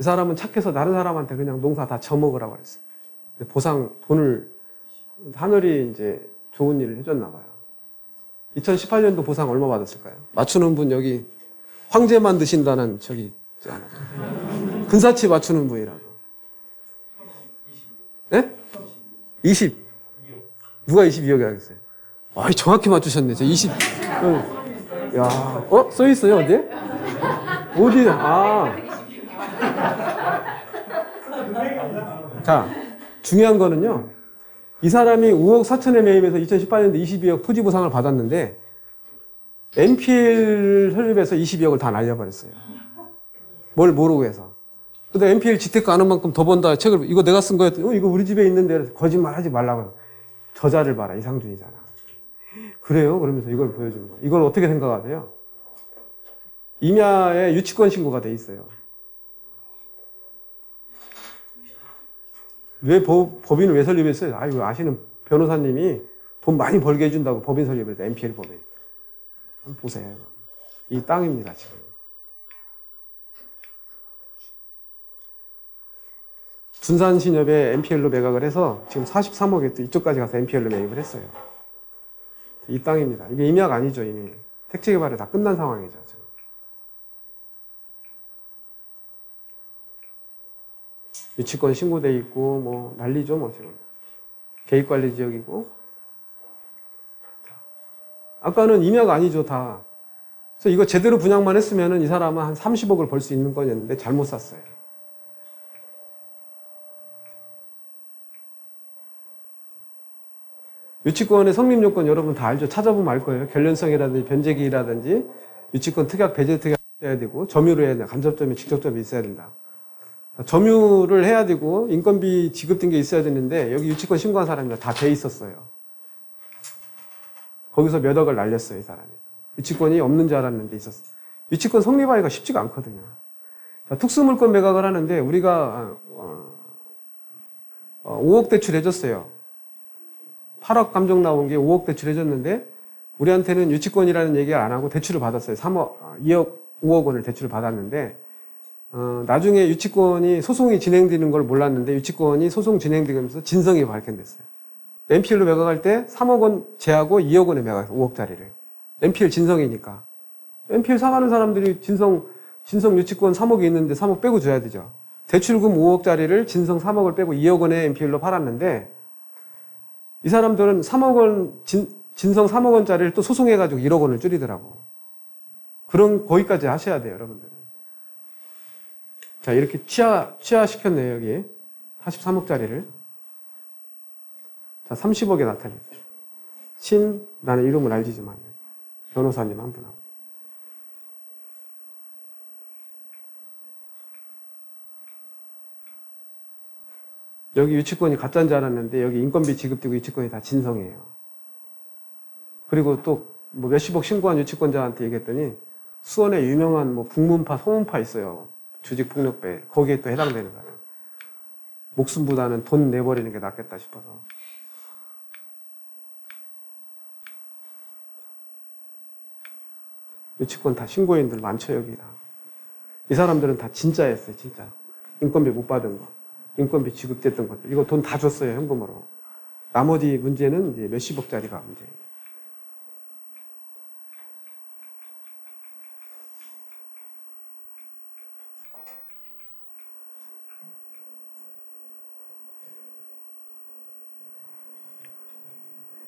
이 사람은 착해서 다른 사람한테 그냥 농사 다 져먹으라고 했어요. 돈을, 하늘이 이제 좋은 일을 해줬나 봐요. 2018년도 보상 얼마 받았을까요? 맞추는 분 여기 황제 만드신다는 저기 있잖아요. 근사치 맞추는 분이라고. 네? 20. 누가 22억이 하겠어요? 정확히 맞추셨네. 저 20. 야, 써 있어요, 어디에? 어디? 자, 중요한 거는요. 이 사람이 5억 4천에 매입해서 2018년도 22억 토지 보상을 받았는데 NPL 설립해서 22억을 다 날려버렸어요. 뭘 모르고 해서. 근데 NPL 지테크 아는 만큼 더 번다. 책을 이거 내가 쓴 거였더니 이거 우리 집에 있는데 거짓말하지 말라고. 저자를 봐라. 이상준이잖아. 그래요? 그러면서 이걸 보여주는 거예요. 이걸 어떻게 생각하세요? 임야에 유치권 신고가 돼 있어요. 왜 법인을 왜 설립했어요? 아이고, 아시는 변호사님이 돈 많이 벌게 해준다고 법인 설립했어요. NPL 법인. 한번 보세요. 이 땅입니다, 지금. 둔산신협에 NPL로 매각을 해서 지금 43억에 또 이쪽까지 가서 NPL로 매입을 했어요. 이 땅입니다. 이게 임야가 아니죠, 이미. 택지 개발이 다 끝난 상황이죠, 지금. 유치권 신고돼 있고, 뭐, 난리죠, 뭐, 지금. 개입관리 지역이고. 아까는 임야가 아니죠, 다. 그래서 이거 제대로 분양만 했으면은 이 사람은 한 30억을 벌 수 있는 거였는데 잘못 샀어요. 유치권의 성립 요건 여러분 다 알죠? 찾아보면 알 거예요. 결련성이라든지 변제기라든지 유치권 특약, 배제 특약 해야 되고 점유를 해야 돼. 간접점이, 직접점이 있어야 된다. 점유를 해야 되고 인건비 지급된 게 있어야 되는데 여기 유치권 신고한 사람이 다 돼 있었어요. 거기서 몇 억을 날렸어요, 이 사람이. 유치권이 없는 줄 알았는데 있었어. 유치권 성립하기가 쉽지가 않거든요. 자, 특수물권 매각을 하는데 우리가 5억 대출해줬어요. 8억 감정 나온 게 5억 대출해줬는데 우리한테는 유치권이라는 얘기를 안 하고 대출을 받았어요. 2억, 5억 원을 대출을 받았는데 나중에 유치권이 소송이 진행되는 걸 몰랐는데 유치권이 소송 진행되면서 진성이 발견됐어요. NPL로 매각할 때 3억 원 제하고 2억 원에 매각해서 5억짜리를. NPL 진성이니까. NPL 사가는 사람들이 진성 유치권 3억이 있는데 3억 빼고 줘야 되죠. 대출금 5억짜리를 진성 3억을 빼고 2억 원에 NPL로 팔았는데 이 사람들은 3억 원, 진성 3억 원짜리를 또 소송해가지고 1억 원을 줄이더라고. 거기까지 하셔야 돼요, 여러분들은. 자, 이렇게 취하시켰네요, 여기. 43억짜리를. 자, 30억에 나타냈어요. 나는 이름을 알지만, 변호사님 한 분하고. 여기 유치권이 가짜인 줄 알았는데, 여기 인건비 지급되고 유치권이 다 진성이에요. 그리고 또, 뭐 몇십억 신고한 유치권자한테 얘기했더니, 수원에 유명한 뭐 북문파, 소문파 있어요. 조직폭력배. 거기에 또 해당되는 거예요. 목숨보다는 돈 내버리는 게 낫겠다 싶어서. 유치권 다 신고인들 많죠, 여기 다. 이 사람들은 다 진짜였어요, 진짜. 인건비 못 받은 거. 인건비 지급됐던 것들. 이거 돈 다 줬어요, 현금으로. 나머지 문제는 이제 몇십억짜리가 문제예요.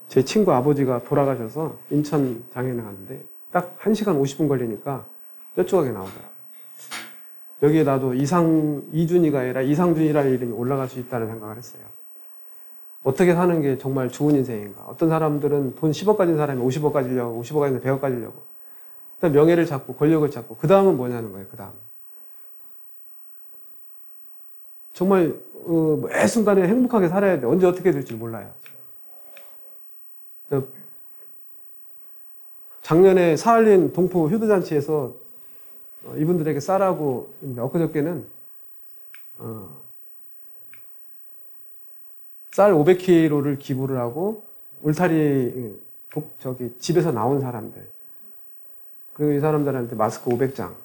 제 친구 아버지가 돌아가셔서 인천 장애를 갔는데 딱 1시간 50분 걸리니까 뾰족하게 나오더라고요. 여기에 나도 이준이가 아니라 이상준이라는 이름이 올라갈 수 있다는 생각을 했어요. 어떻게 사는 게 정말 좋은 인생인가. 어떤 사람들은 돈 10억 가진 사람이 50억 가지려고, 50억 가진 100억 가지려고. 일단 명예를 찾고 권력을 찾고 그 다음은 뭐냐는 거예요. 그 다음. 정말 매 순간에 행복하게 살아야 돼. 언제 어떻게 될지 몰라요. 작년에 사할린 동포 효도잔치에서 이분들에게 쌀하고 엊그저께는 쌀 500kg를 기부를 하고 울타리 집에서 나온 사람들 그리고 이 사람들한테 마스크 500장.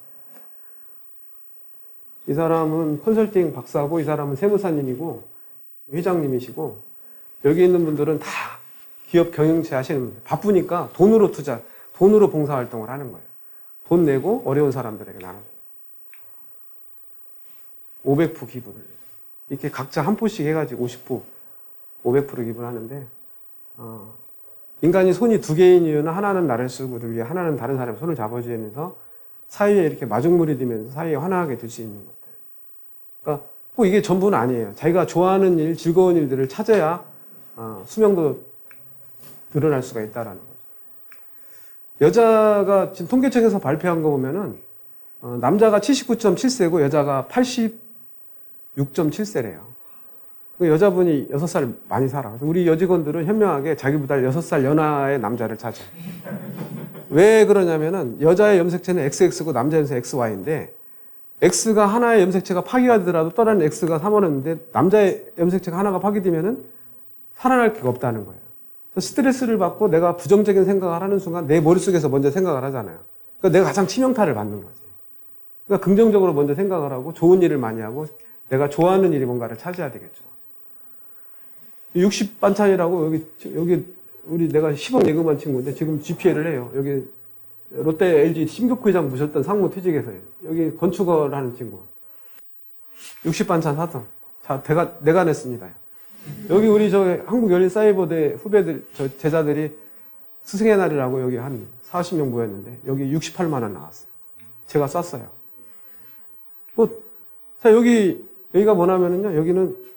이 사람은 컨설팅 박사고 이 사람은 세무사님이고 회장님이시고 여기 있는 분들은 다 기업 경영체 하시는 분들. 바쁘니까 돈으로 봉사활동을 하는 거예요. 돈 내고 어려운 사람들에게 나눠요. 500부 기부를. 이렇게 각자 한 포씩 해가지고 50부, 500% 기부를 하는데, 인간이 손이 두 개인 이유는 하나는 나를 쓰고를 위해 하나는 다른 사람의 손을 잡아주면서 사이에 이렇게 마중물이 되면서 사이에 환하게 될 수 있는 것들. 그러니까 꼭 이게 전부는 아니에요. 자기가 좋아하는 일, 즐거운 일들을 찾아야 수명도 늘어날 수가 있다라는 거죠. 여자가 지금 통계청에서 발표한 거 보면은 남자가 79.7세고 여자가 86.7세래요. 여자분이 6살 많이 살아. 그래서 우리 여직원들은 현명하게 자기보다 6살 연하의 남자를 찾아요. 왜 그러냐면은 여자의 염색체는 XX고 남자 염색 XY인데 X가 하나의 염색체가 파기가 되더라도 다른 X가 살아났는데 남자의 염색체가 하나가 파기되면은 살아날 기가 없다는 거예요. 스트레스를 받고 내가 부정적인 생각을 하는 순간 내 머릿속에서 먼저 생각을 하잖아요. 그러니까 내가 가장 치명타를 받는 거지. 그러니까 긍정적으로 먼저 생각을 하고 좋은 일을 많이 하고 내가 좋아하는 일이 뭔가를 찾아야 되겠죠. 60반찬이라고 여기 우리 내가 10억 예금한 친구인데 지금 GPL을 해요. 여기 롯데 LG 심교구 회장 모셨던 상무퇴직에서요. 여기 건축을 하는 친구. 60반찬 사성. 자, 내가 냈습니다. 여기 우리 한국열린사이버대 후배들, 제자들이 스승의 날이라고 여기 한 40명 모였는데 여기 68만 원 나왔어요. 제가 쐈어요. 자, 여기가 뭐냐면요. 여기는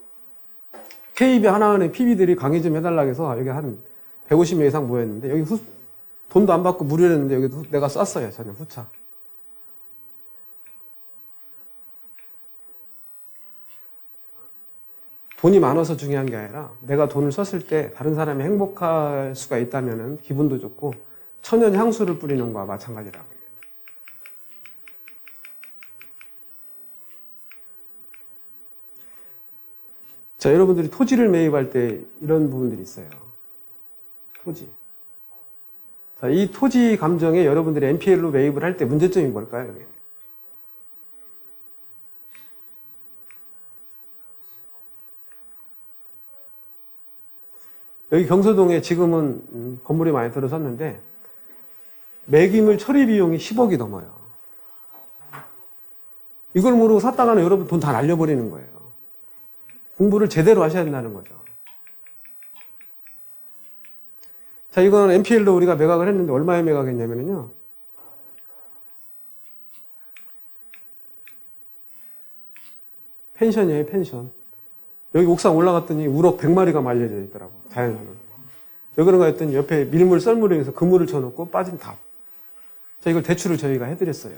KB 하나은행 PB들이 강의 좀 해달라고 해서 여기 한 150명 이상 모였는데 여기 돈도 안 받고 무료로 했는데 여기도 내가 쐈어요. 저는 후차. 돈이 많아서 중요한 게 아니라 내가 돈을 썼을 때 다른 사람이 행복할 수가 있다면 기분도 좋고 천연 향수를 뿌리는 거와 마찬가지라고. 자, 여러분들이 토지를 매입할 때 이런 부분들이 있어요. 토지. 자, 이 토지 감정에 여러분들이 NPL로 매입을 할 때 문제점이 뭘까요? 여기? 여기 경서동에 지금은 건물이 많이 들어섰는데 매기물 처리 비용이 10억이 넘어요. 이걸 모르고 샀다가는 여러분 돈 다 날려버리는 거예요. 공부를 제대로 하셔야 된다는 거죠. 자, 이건 NPL로 우리가 매각을 했는데 얼마에 매각했냐면요. 펜션이에요, 펜션. 여기 옥상 올라갔더니 우럭 100마리가 말려져 있더라고, 자연산으로. 왜 그런가 했더니 옆에 밀물, 썰물에 의해서 그물을 쳐놓고 빠진 탑. 자, 이걸 대출을 저희가 해드렸어요.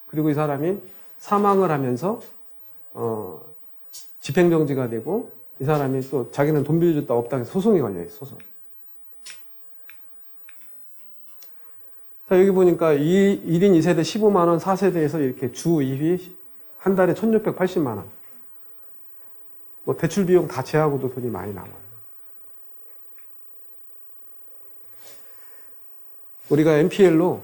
그리고 이 사람이 사망을 하면서, 집행정지가 되고, 이 사람이 또 자기는 돈 빌려줬다 없다 해서 소송이 걸려요, 소송. 자, 여기 보니까 1인 2세대 15만원, 4세대에서 이렇게 주입이 한 달에 1680만원. 뭐 대출 비용 다 제하고도 돈이 많이 남아요. 우리가 NPL로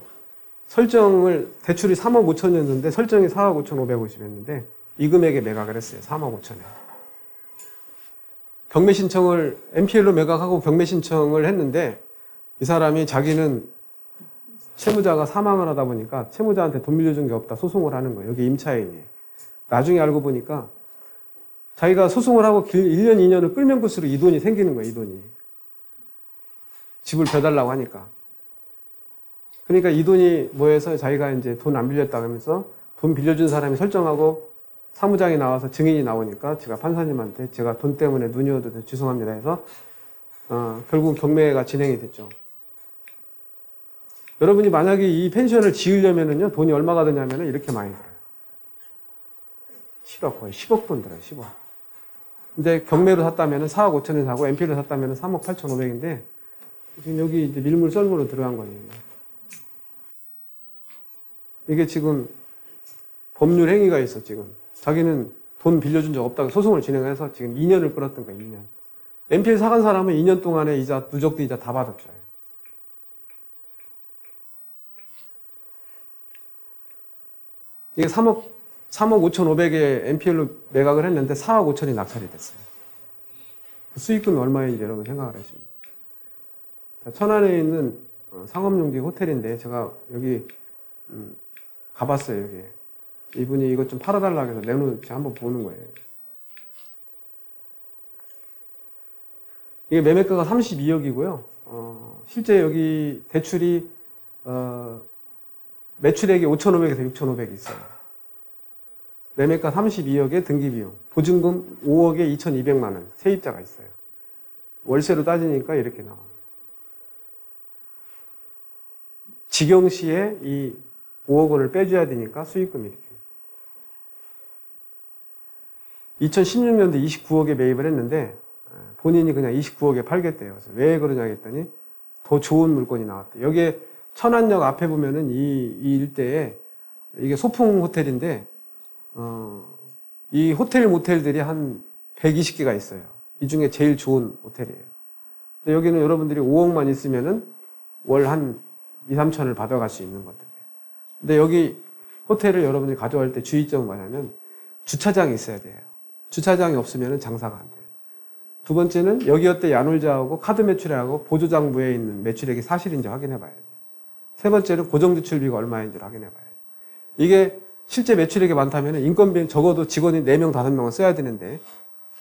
설정을 대출이 3억 5천이었는데 설정이 4억 5,550이었는데 이 금액에 매각을 했어요. 3억 5천에. 경매 신청을 NPL로 매각하고 경매 신청을 했는데 이 사람이 자기는 채무자가 사망을 하다 보니까 채무자한테 돈 빌려준 게 없다 소송을 하는 거예요. 여기 임차인이. 나중에 알고 보니까 자기가 소송을 하고 1년, 2년을 끌면 끌수록 이 돈이 생기는 거예요, 이 돈이. 집을 벼달라고 하니까. 그러니까 이 돈이 뭐해서 자기가 이제 돈 안 빌렸다 하면서 돈 빌려준 사람이 설정하고 사무장이 나와서 증인이 나오니까 제가 판사님한테 제가 돈 때문에 눈이 어두워서 죄송합니다 해서, 결국 경매가 진행이 됐죠. 여러분이 만약에 이 펜션을 지으려면은요, 돈이 얼마가 드냐면은 이렇게 많이 들어요. 7억, 거의 10억 돈 들어요, 10억. 근데 경매로 샀다면은 4억 5천에 사고, NPL로 샀다면은 3억 8,500인데, 지금 여기 이제 밀물 썰물로 들어간 거예요. 이게 지금 법률 행위가 있어, 지금. 자기는 돈 빌려준 적 없다고 소송을 진행해서 지금 2년을 끌었던 거예요, 2년. NPL 사간 사람은 2년 동안에 이자, 누적된 이자 다 받았죠. 이게 3억 5,500에 NPL로 매각을 했는데 4억 5천이 낙찰이 됐어요. 그 수익금이 얼마인지 여러분 생각을 하십니다. 천안에 있는 상업용지 호텔인데 제가 여기 가봤어요. 여기 이분이 이것 좀 팔아달라고 해서 내놓지 한번 보는 거예요. 이게 매매가가 32억이고요. 실제 여기 대출이 매출액이 5,500에서 6,500이 있어요. 매매가 32억에 등기비용, 보증금 5억에 2,200만 원, 세입자가 있어요. 월세로 따지니까 이렇게 나와요. 직영시에 이 5억 원을 빼줘야 되니까 수익금이 이렇게. 2016년도 29억에 매입을 했는데 본인이 그냥 29억에 팔겠대요. 그래서 왜 그러냐 했더니 더 좋은 물건이 나왔대요. 여기에 천안역 앞에 보면은 이 일대에 이게 소풍 호텔인데 이 호텔 모텔들이 한 120개가 있어요. 이 중에 제일 좋은 호텔이에요. 근데 여기는 여러분들이 5억만 있으면은 월 한 2, 3천을 받아갈 수 있는 것들이에요. 근데 여기 호텔을 여러분들이 가져갈 때 주의점은 뭐냐면 주차장이 있어야 돼요. 주차장이 없으면 장사가 안 돼요. 두 번째는 여기어때 야놀자하고 카드 매출액하고 보조장부에 있는 매출액이 사실인지 확인해 봐야 돼요. 세 번째는 고정지출비가 얼마인지 확인해 봐야 돼요. 이게 실제 매출액이 많다면 인건비 적어도 직원이 4명, 5명은 써야 되는데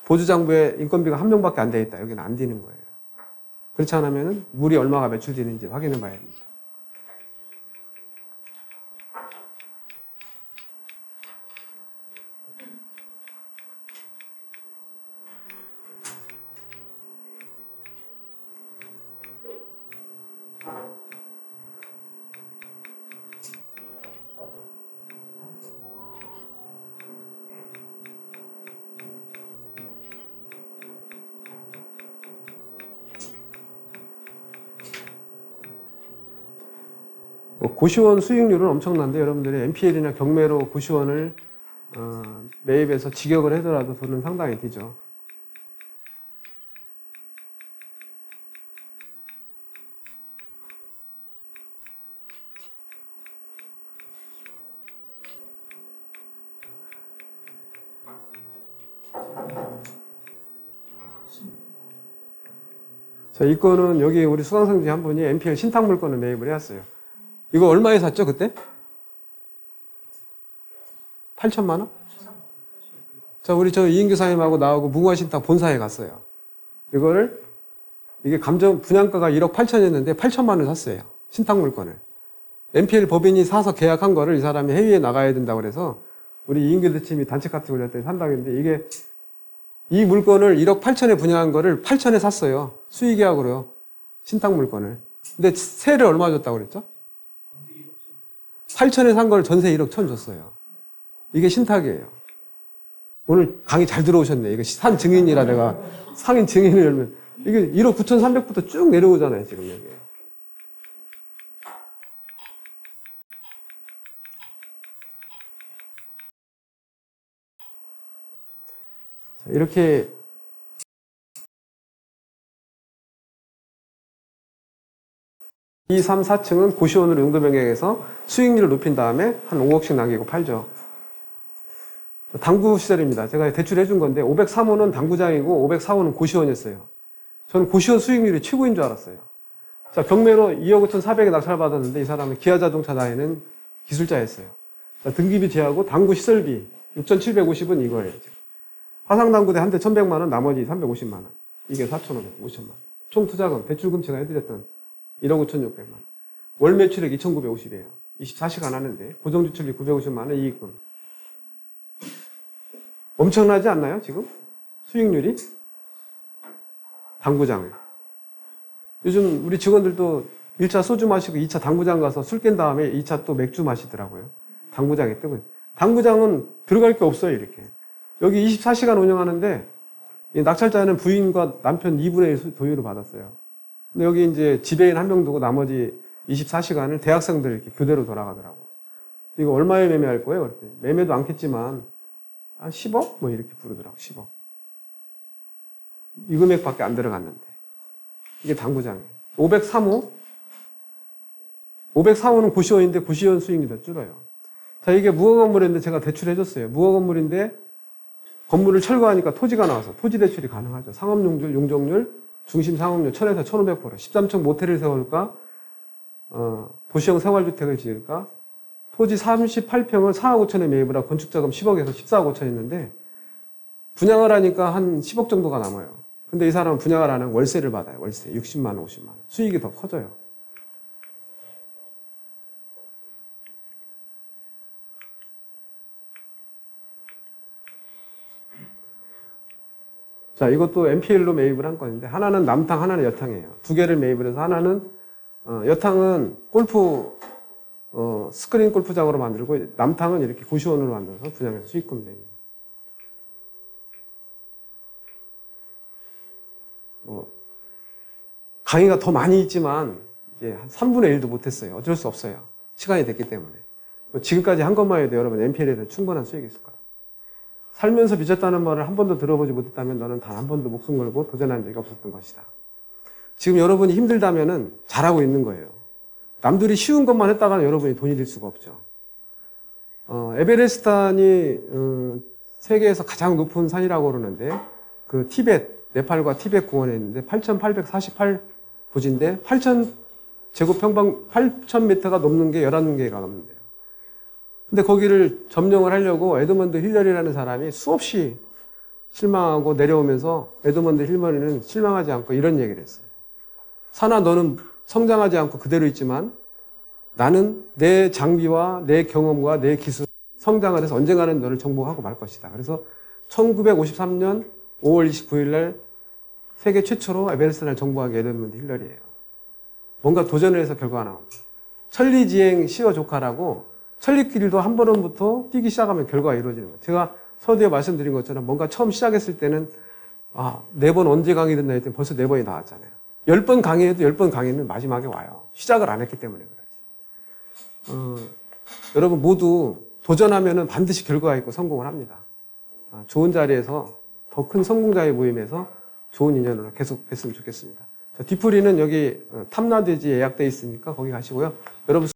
보조장부에 인건비가 1명밖에 안 돼 있다. 여기는 안 되는 거예요. 그렇지 않으면 물이 얼마가 매출되는지 확인해 봐야 됩니다. 고시원 수익률은 엄청난데 여러분들이 NPL이나 경매로 고시원을 매입해서 직역을 하더라도 돈은 상당히 되죠. 자, 이 건은 여기 우리 수강생 중에 한 분이 NPL 신탁 물건을 매입을 해왔어요. 이거 얼마에 샀죠, 그때? 8천만 원? 자, 우리 이인규 사님하고 나하고 무궁화신탁 본사에 갔어요. 이게 분양가가 1억 8천이었는데 8천만 원 샀어요. 신탁 물건을. NPL 법인이 사서 계약한 거를 이 사람이 해외에 나가야 된다고 그래서 우리 이인규 대표님이 단체 카트 올렸더니 산다고 했는데 이게 이 물건을 1억 8천에 분양한 거를 8천에 샀어요. 수의계약으로요. 신탁 물건을. 근데 세를 얼마 줬다고 그랬죠? 8천에 산 걸 전세 1억 1천 줬어요. 이게 신탁이에요. 오늘 강의 잘 들어오셨네. 이거 산 증인이라 내가 상인 증인을 열면 이게 1억 9,300부터 쭉 내려오잖아요. 지금 여기. 이렇게 2, 3, 4층은 고시원으로 용도 변경해서 수익률을 높인 다음에 한 5억씩 남기고 팔죠. 당구 시설입니다. 제가 대출해 준 건데 503호는 당구장이고 504호는 고시원이었어요. 저는 고시원 수익률이 최고인 줄 알았어요. 자, 경매로 2억 5,400에 낙찰 받았는데 이 사람은 기아자동차 다니는 기술자였어요. 자, 등기비 제하고 당구 시설비 6,750은 이거예요. 화상당구대 한 대 1,100만 원, 나머지 350만 원. 이게 4,550만 원. 총 투자금, 대출금 제가 해드렸던 1억 5,600만 원. 월 매출액 2,950이에요. 24시간 하는데 고정지출비 950만 원, 이익금. 엄청나지 않나요, 지금? 수익률이? 당구장을. 요즘 우리 직원들도 1차 소주 마시고 2차 당구장 가서 술 깬 다음에 2차 또 맥주 마시더라고요. 당구장에 뜨고. 당구장은 들어갈 게 없어요, 이렇게. 여기 24시간 운영하는데 이 낙찰자는 부인과 남편 2분의 1 도유를 받았어요. 근데 여기 이제 지배인 한 명 두고 나머지 24시간을 대학생들 이렇게 교대로 돌아가더라고. 이거 얼마에 매매할 거예요? 그랬더니 매매도 않겠지만 한 10억? 뭐 이렇게 부르더라고. 10억. 이 금액밖에 안 들어갔는데. 이게 당구장이에요. 503호. 504호는 고시원인데 고시원 수익이 더 줄어요. 자, 이게 무허가 건물인데 제가 대출해줬어요. 무허가 건물인데 건물을 철거하니까 토지가 나와서 토지 대출이 가능하죠. 상업용률, 용적률, 중심 상업률 1000에서 1500%. 13층 모텔을 세울까? 도시형 생활주택을 지을까? 토지 38평을 4억 5천에 매입을 하고 건축자금 10억에서 14억 5천 했는데 분양을 하니까 한 10억 정도가 남아요. 근데 이 사람은 분양을 안 하고 월세를 받아요. 월세 60만 원, 50만 원. 수익이 더 커져요. 자, 이것도 NPL로 매입을 한 건인데 하나는 남탕, 하나는 여탕이에요. 두 개를 매입을 해서 하나는 여탕은 골프 스크린 골프장으로 만들고 남탕은 이렇게 고시원으로 만들어서 분양해서 수익금 내는. 강의가 더 많이 있지만 이제 한 3분의 1도 못했어요. 어쩔 수 없어요. 시간이 됐기 때문에. 지금까지 한 것만 해도 여러분 NPL에 대한 충분한 수익이 있을 거예요. 살면서 빚졌다는 말을 한 번도 들어보지 못했다면 너는 단 한 번도 목숨 걸고 도전한 적이 없었던 것이다. 지금 여러분이 힘들다면은 잘하고 있는 거예요. 남들이 쉬운 것만 했다가는 여러분이 돈이 될 수가 없죠. 에베레스트산이 세계에서 가장 높은 산이라고 그러는데 그 네팔과 티벳 공원에 있는데 8,848고지인데 8,000m가 넘는 게 11개가 넘는데요. 근데 거기를 점령을 하려고 에드먼드 힐러리라는 사람이 수없이 실망하고 내려오면서 에드먼드 힐러리는 실망하지 않고 이런 얘기를 했어요. 산아, 너는 성장하지 않고 그대로 있지만 나는 내 장비와 내 경험과 내 기술 성장을 해서 언젠가는 너를 정복하고 말 것이다. 그래서 1953년 5월 29일 날 세계 최초로 에베레스트를 정복한 게 에드먼드 힐러리예요. 뭔가 도전을 해서 결과가 나옵니다. 천리지행 시어 조카라고 천리길도 한 번부터 뛰기 시작하면 결과가 이루어지는 거예요. 제가 서두에 말씀드린 것처럼 뭔가 처음 시작했을 때는 4번 언제 강의 듣나 했더니 벌써 4번이 나왔잖아요. 10번 강의해도 10번 강의는 마지막에 와요. 시작을 안 했기 때문에 그렇지. 여러분 모두 도전하면은 반드시 결과가 있고 성공을 합니다. 좋은 자리에서 더 큰 성공자의 모임에서 좋은 인연으로 계속 뵀으면 좋겠습니다. 자, 뒤풀이는 여기 탐라돼지 예약돼 있으니까 거기 가시고요. 여러분